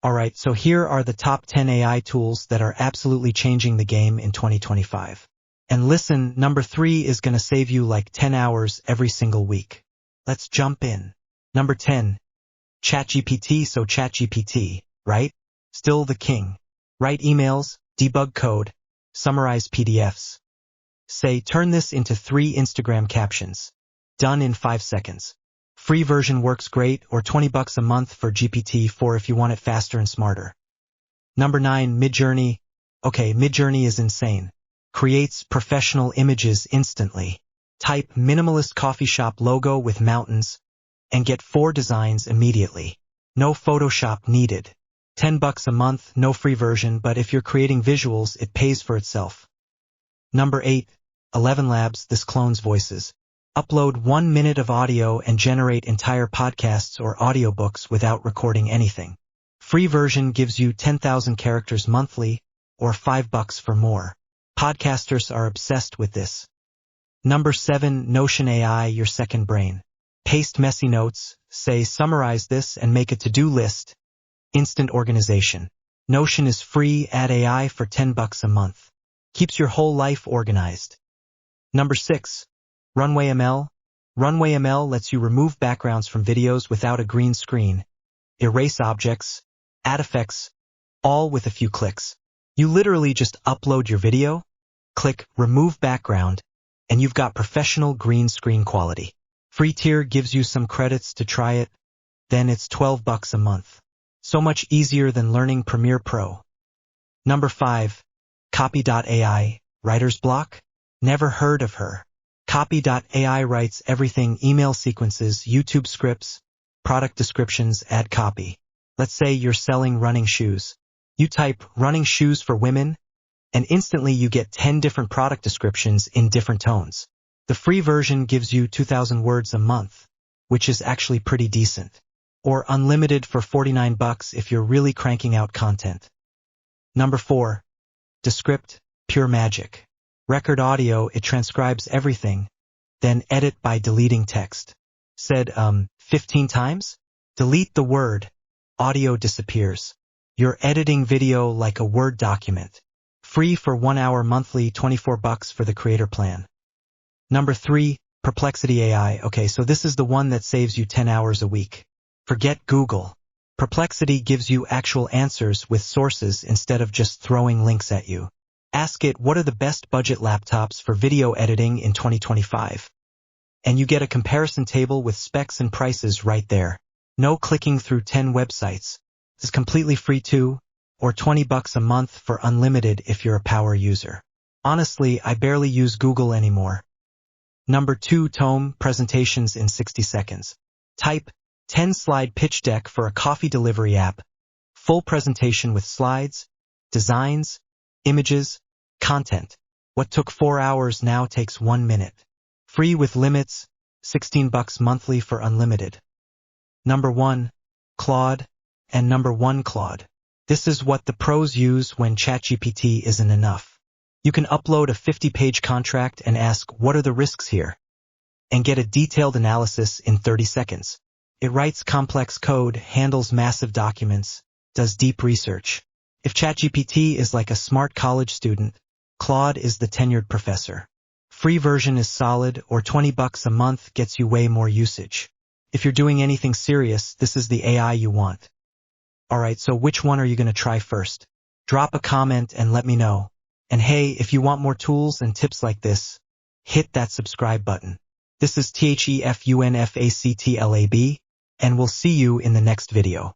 Alright, so here are the top 10 AI tools that are absolutely changing the game in 2025. And listen, number 3 is gonna save you like 10 hours every single week. Let's jump in. Number 10. ChatGPT. So ChatGPT, right? Still the king. Write emails, debug code, summarize PDFs. Say, turn this into 3 Instagram captions. Done in 5 seconds. Free version works great, or $20 a month for GPT-4 if you want it faster and smarter. Number 9, Midjourney. Okay, Midjourney is insane. Creates professional images instantly. Type minimalist coffee shop logo with mountains and get 4 designs immediately. No Photoshop needed. $10 a month, no free version, but if you're creating visuals, it pays for itself. Number 8, ElevenLabs. This clones voices. Upload 1 minute of audio and generate entire podcasts or audiobooks without recording anything. Free version gives you 10,000 characters monthly, or $5 for more. Podcasters are obsessed with this. Number 7, Notion AI, your second brain. Paste messy notes, say summarize this and make a to-do list. Instant organization. Notion is free, add AI for $10 a month. Keeps your whole life organized. Number 6. Runway ML. Runway ML lets you remove backgrounds from videos without a green screen, erase objects, add effects, all with a few clicks. You literally just upload your video, click Remove Background, and you've got professional green screen quality. Free tier gives you some credits to try it, then it's $12 a month. So much easier than learning Premiere Pro. Number 5. Copy.ai. Writer's block? Never heard of her. Copy.ai writes everything: email sequences, YouTube scripts, product descriptions, ad copy. Let's say you're selling running shoes. You type running shoes for women, and instantly you get 10 different product descriptions in different tones. The free version gives you 2,000 words a month, which is actually pretty decent. Or unlimited for $49 if you're really cranking out content. Number 4. Descript. Pure magic. Record audio, it transcribes everything, then edit by deleting text. Said, 15 times? Delete the word. Audio disappears. You're editing video like a Word document. Free for 1 hour monthly, $24 for the creator plan. Number 3, Perplexity AI. Okay, so this is the one that saves you 10 hours a week. Forget Google. Perplexity gives you actual answers with sources instead of just throwing links at you. Ask it, what are the best budget laptops for video editing in 2025? And you get a comparison table with specs and prices right there. No clicking through 10 websites. This is completely free too, or $20 a month for unlimited if you're a power user. Honestly, I barely use Google anymore. Number 2, Tome. Presentations in 60 seconds. Type 10-slide pitch deck for a coffee delivery app. Full presentation with slides, designs, images, content. What took 4 hours now takes 1 minute. Free with limits, $16 monthly for unlimited. Number 1, Claude. And number 1, Claude. This is what the pros use when ChatGPT isn't enough. You can upload a 50-page contract and ask, what are the risks here? And get a detailed analysis in 30 seconds. It writes complex code, handles massive documents, does deep research. If ChatGPT is like a smart college student, Claude is the tenured professor. Free version is solid, or $20 a month gets you way more usage. If you're doing anything serious, this is the AI you want. Alright, so which one are you going to try first? Drop a comment and let me know. And hey, if you want more tools and tips like this, hit that subscribe button. This is THEFUNFACTLAB, and we'll see you in the next video.